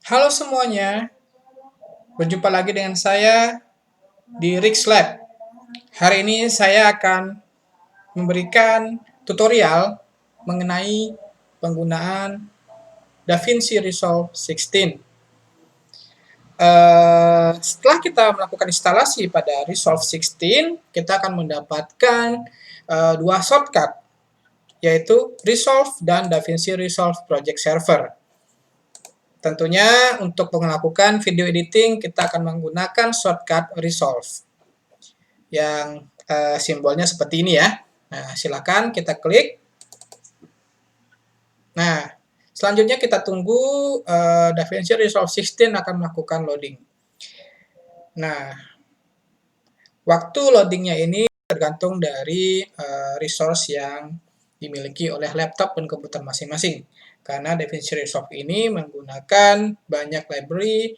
Halo semuanya, berjumpa lagi dengan saya di Rix Lab. Hari ini saya akan memberikan tutorial mengenai penggunaan DaVinci Resolve 16. Setelah kita melakukan instalasi pada Resolve 16, kita akan mendapatkan dua shortcut, yaitu Resolve dan DaVinci Resolve Project Server. Tentunya untuk melakukan video editing kita akan menggunakan shortcut Resolve yang simbolnya seperti ini ya. Nah, silakan kita klik. Nah, selanjutnya kita tunggu DaVinci Resolve 16 akan melakukan loading. Nah, waktu loadingnya ini tergantung dari resource yang dimiliki oleh laptop dan komputer masing-masing. Karena DaVinci Resolve ini menggunakan banyak library,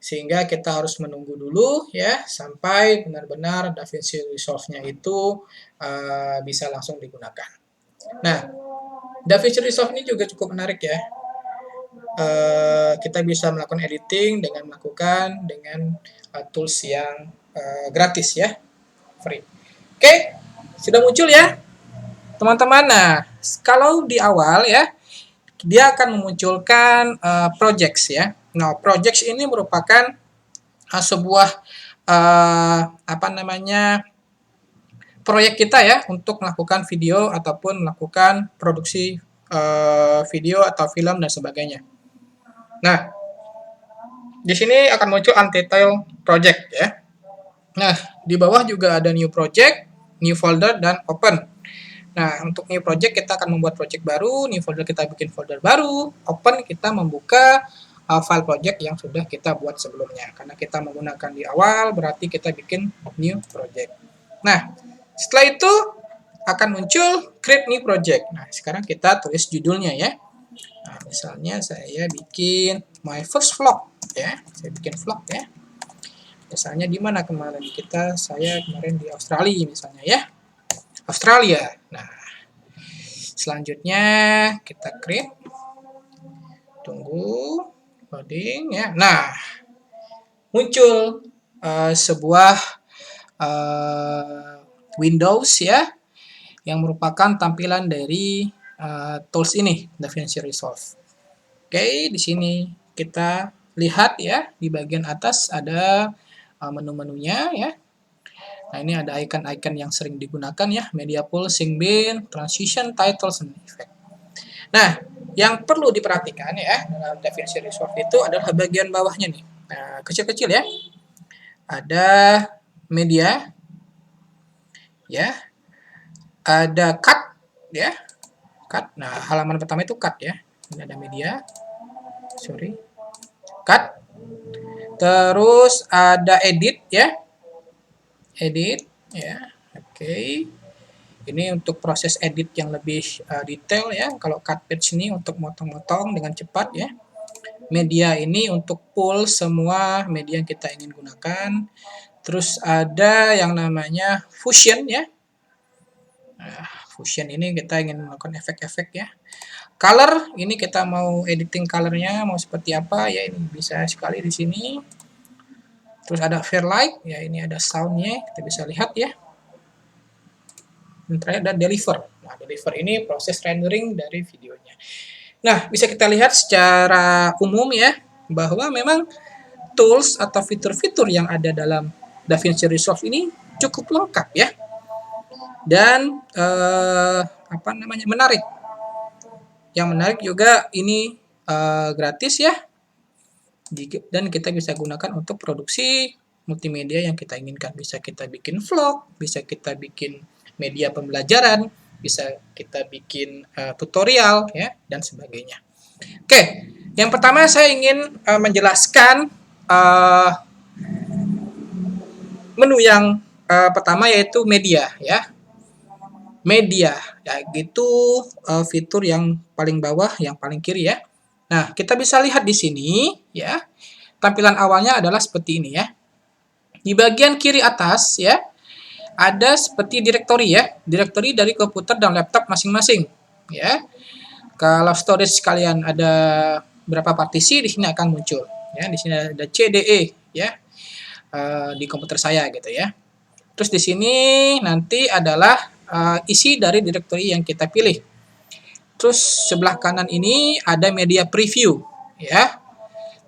sehingga kita harus menunggu dulu ya sampai benar-benar DaVinci Resolve-nya itu bisa langsung digunakan. Nah, DaVinci Resolve ini juga cukup menarik ya. Kita bisa melakukan editing dengan melakukan dengan tools yang gratis ya, free. Oke, sudah muncul ya teman-teman. Nah, kalau di awal ya, dia akan memunculkan projects ya. Nah, projects ini merupakan sebuah proyek kita ya untuk melakukan video ataupun melakukan produksi video atau film dan sebagainya. Nah, di sini akan muncul untitled project ya. Nah, di bawah juga ada new project, new folder, dan open. Nah, untuk new project kita akan membuat project baru, new folder kita bikin folder baru, open kita membuka file project yang sudah kita buat sebelumnya. Karena kita menggunakan di awal, berarti kita bikin new project. Nah, setelah itu akan muncul create new project. Nah, sekarang kita tulis judulnya ya. Nah, misalnya saya bikin my first vlog ya. Saya bikin vlog ya. Misalnya di mana kemarin saya kemarin di Australia misalnya ya. Australia. Nah, selanjutnya kita create. Tunggu loading ya. Nah, muncul sebuah Windows ya yang merupakan tampilan dari tools ini, DaVinci Resolve. Oke, di sini kita lihat ya di bagian atas ada menu-menunya ya. Nah, ini ada icon-icon yang sering digunakan ya, media pool, sync bin, transition, titles, and effect. Nah, yang perlu diperhatikan ya dalam DaVinci Resolve itu adalah bagian bawahnya nih. Nah, kecil-kecil ya. Ada media ya. Ada cut ya. Cut. Nah, halaman pertama itu cut ya. Ini ada media. Sorry. Cut. Terus ada edit ya. Edit ya. Oke. Ini untuk proses edit yang lebih detail ya. Kalau cut page ini untuk motong-motong dengan cepat ya. Media ini untuk pull semua media yang kita ingin gunakan. Terus ada yang namanya fusion ya. Nah, fusion ini kita ingin melakukan efek-efek ya. Color ini kita mau editing colornya mau seperti apa ya, ini bisa sekali di sini. Terus ada Fairlight ya, ini ada soundnya kita bisa lihat ya. Dan terakhir ada deliver. Nah, deliver ini proses rendering dari videonya. Nah, bisa kita lihat secara umum ya bahwa memang tools atau fitur-fitur yang ada dalam DaVinci Resolve ini cukup lengkap ya. Dan menarik. Yang menarik juga ini gratis ya. Dan kita bisa gunakan untuk produksi multimedia yang kita inginkan. Bisa kita bikin vlog, bisa kita bikin media pembelajaran, bisa kita bikin tutorial ya dan sebagainya. Oke, yang pertama saya ingin menjelaskan menu yang pertama yaitu media ya. Media ya, gitu fitur yang paling bawah, yang paling kiri ya. Nah, kita bisa lihat di sini ya. Tampilan awalnya adalah seperti ini ya. Di bagian kiri atas ya, ada seperti direktori ya, direktori dari komputer dan laptop masing-masing ya. Kalau storage kalian ada berapa partisi di sini akan muncul ya. Di sini ada CDE ya, di komputer saya gitu ya. Terus di sini nanti adalah isi dari directory yang kita pilih. Terus sebelah kanan ini ada media preview ya.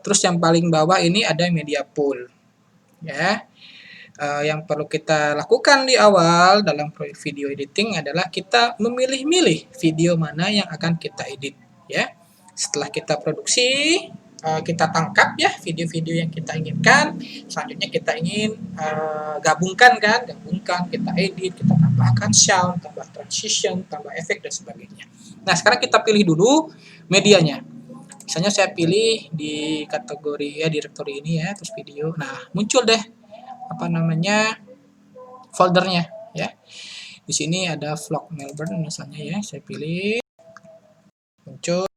Terus yang paling bawah ini ada media pool ya. Yang perlu kita lakukan di awal dalam video editing adalah kita memilih-milih video mana yang akan kita edit ya. Setelah kita produksi, kita tangkap ya video-video yang kita inginkan. Selanjutnya kita ingin gabungkan, kita edit, kita tambahkan sound, tambah transition, tambah efek dan sebagainya. Nah, sekarang kita pilih dulu medianya. Misalnya saya pilih di kategori ya directory ini ya, terus video. Nah, muncul deh apa namanya foldernya ya. Di sini ada vlog Melbourne misalnya ya, saya pilih, muncul.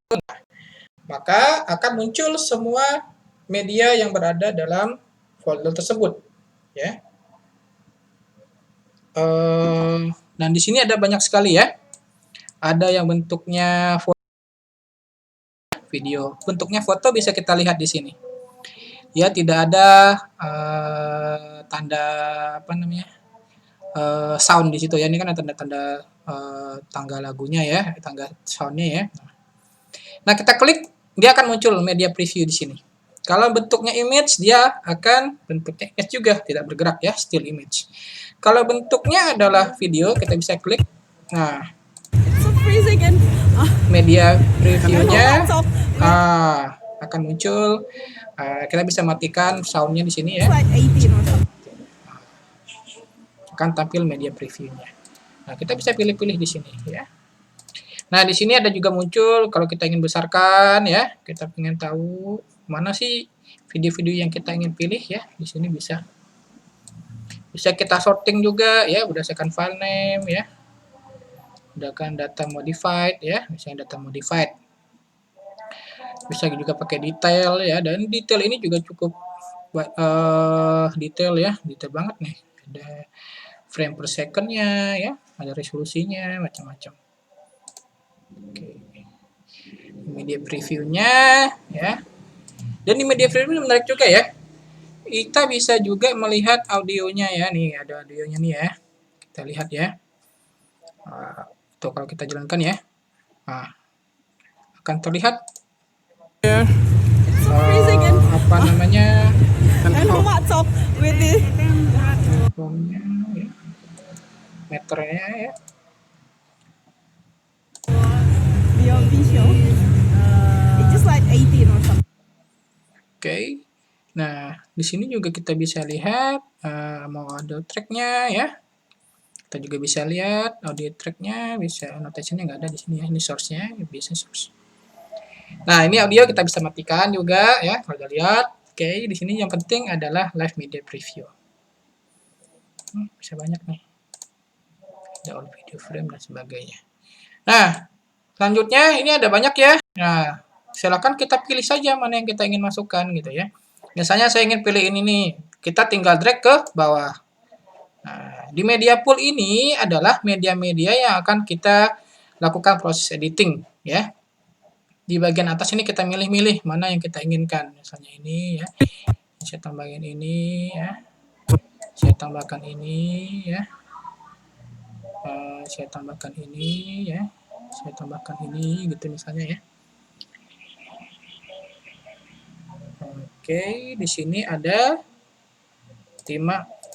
Maka akan muncul semua media yang berada dalam folder tersebut ya. Dan di sini ada banyak sekali ya. Ada yang bentuknya video, bentuknya foto bisa kita lihat di sini. Ya, tidak ada tanda apa namanya sound di situ ya. Ini kan ada tanda-tanda tangga lagunya ya, tangga soundnya ya. Nah, kita klik, dia akan muncul media preview di sini. Kalau bentuknya image, dia akan bentuknya image juga, tidak bergerak ya, still image. Kalau bentuknya adalah video, kita bisa klik. Nah, media previewnya akan muncul. Kita bisa matikan soundnya di sini ya. Akan tampil media previewnya. Nah, kita bisa pilih-pilih di sini ya. Nah, di sini ada juga muncul kalau kita ingin besarkan ya, kita ingin tahu mana sih video-video yang kita ingin pilih ya. Di sini bisa kita sorting juga ya berdasarkan file name ya. Berdasarkan data modified ya, misalnya data modified. Bisa juga pakai detail ya, dan detail ini juga cukup detail ya, detail banget nih. Ada frame per second-nya ya, ada resolusinya, macam-macam. Oke. Media preview-nya ya. Dan di media preview ini menarik juga ya. Kita bisa juga melihat audionya ya, nih ada audionya nih ya. Kita lihat ya. Tuh kalau kita jalankan ya. Nah, akan terlihat apa namanya meternya ya. Oke. Nah, di sini juga kita bisa lihat mau ada tracknya ya. Kita juga bisa lihat audio tracknya, bisa annotation-nya nggak ada di sini ya. Ini source-nya, biasanya source. Nah, ini audio kita bisa matikan juga ya, kalau lihat. Oke, di sini yang penting adalah live media preview. Bisa banyak nih. Ada all video frame dan sebagainya. Nah, selanjutnya ini ada banyak ya. Nah, silakan kita pilih saja mana yang kita ingin masukkan gitu ya. Misalnya saya ingin pilih ini nih, kita tinggal drag ke bawah. Nah, di media pool ini adalah media-media yang akan kita lakukan proses editing ya. Di bagian atas ini kita milih-milih mana yang kita inginkan. Misalnya ini ya. Saya tambahkan ini ya. Saya tambahkan ini ya. Saya tambahkan ini ya. Saya tambahkan ini gitu misalnya ya. Oke, di sini ada 5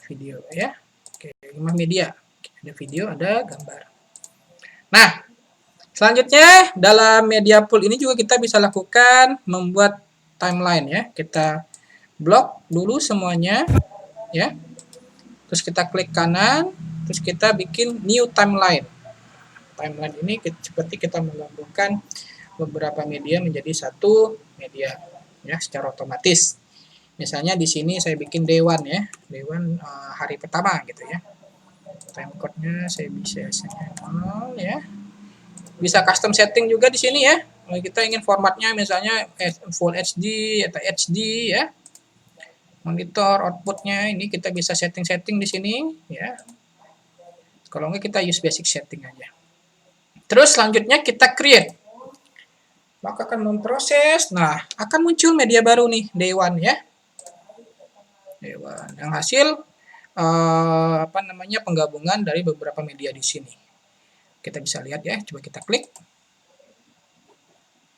video ya. Oke, 5 media. Ada video, ada gambar. Nah, selanjutnya dalam media pool ini juga kita bisa lakukan membuat timeline ya. Kita blok dulu semuanya ya. Terus kita klik kanan, terus kita bikin new timeline. Timeline ini seperti kita menggabungkan beberapa media menjadi satu media ya secara otomatis. Misalnya di sini saya bikin day 1 ya. Day 1 hari pertama gitu ya. Timecode-nya saya bisa nol ya. Bisa custom setting juga di sini ya. Kita ingin formatnya misalnya Full HD atau HD ya. Monitor outputnya ini kita bisa setting-setting di sini ya. Kalau enggak kita use basic setting aja. Terus selanjutnya kita create. maka akan memproses. Nah, akan muncul media baru nih, day one ya. Day one. Yang hasil penggabungan dari beberapa media di sini. Kita bisa lihat ya, coba kita klik.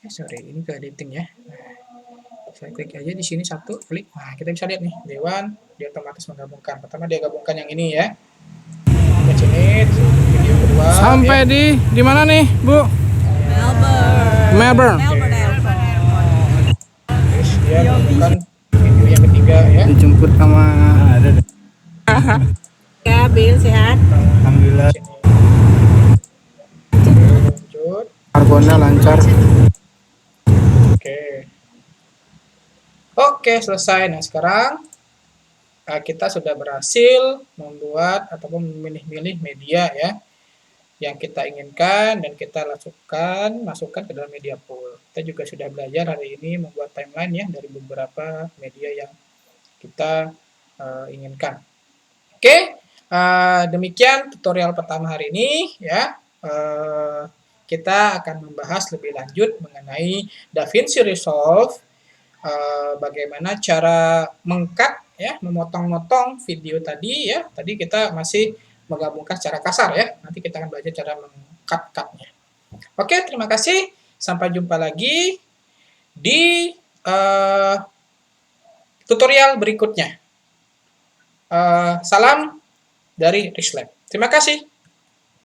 Sorry, ini ke editing ya. Nah, saya klik aja di sini satu, klik. Nah, kita bisa lihat nih, day one, dia otomatis menggabungkan. Pertama dia gabungkan yang ini ya. Kita sini, video kedua. Sampai ya. Di mana nih, Bu? Melbourne. Terus dia gabungkan video yang ketiga ya. Dijemput sama Ya, Bil, sehat. Alhamdulillah. Lanjut. Karbonnya lancar. Oke, selesai. Nah, sekarang kita sudah berhasil membuat ataupun memilih-milih media ya yang kita inginkan dan kita masukkan ke dalam media pool. Kita juga sudah belajar hari ini membuat timeline ya dari beberapa media yang kita inginkan. Oke, demikian tutorial pertama hari ini ya. Kita akan membahas lebih lanjut mengenai DaVinci Resolve, bagaimana cara meng-cut ya, memotong-motong video tadi ya. Tadi kita masih menggabungkan secara kasar ya. Nanti kita akan belajar cara meng-cut-cutnya. Oke, terima kasih. Sampai jumpa lagi di tutorial berikutnya. Salam dari Rishlab. Terima kasih.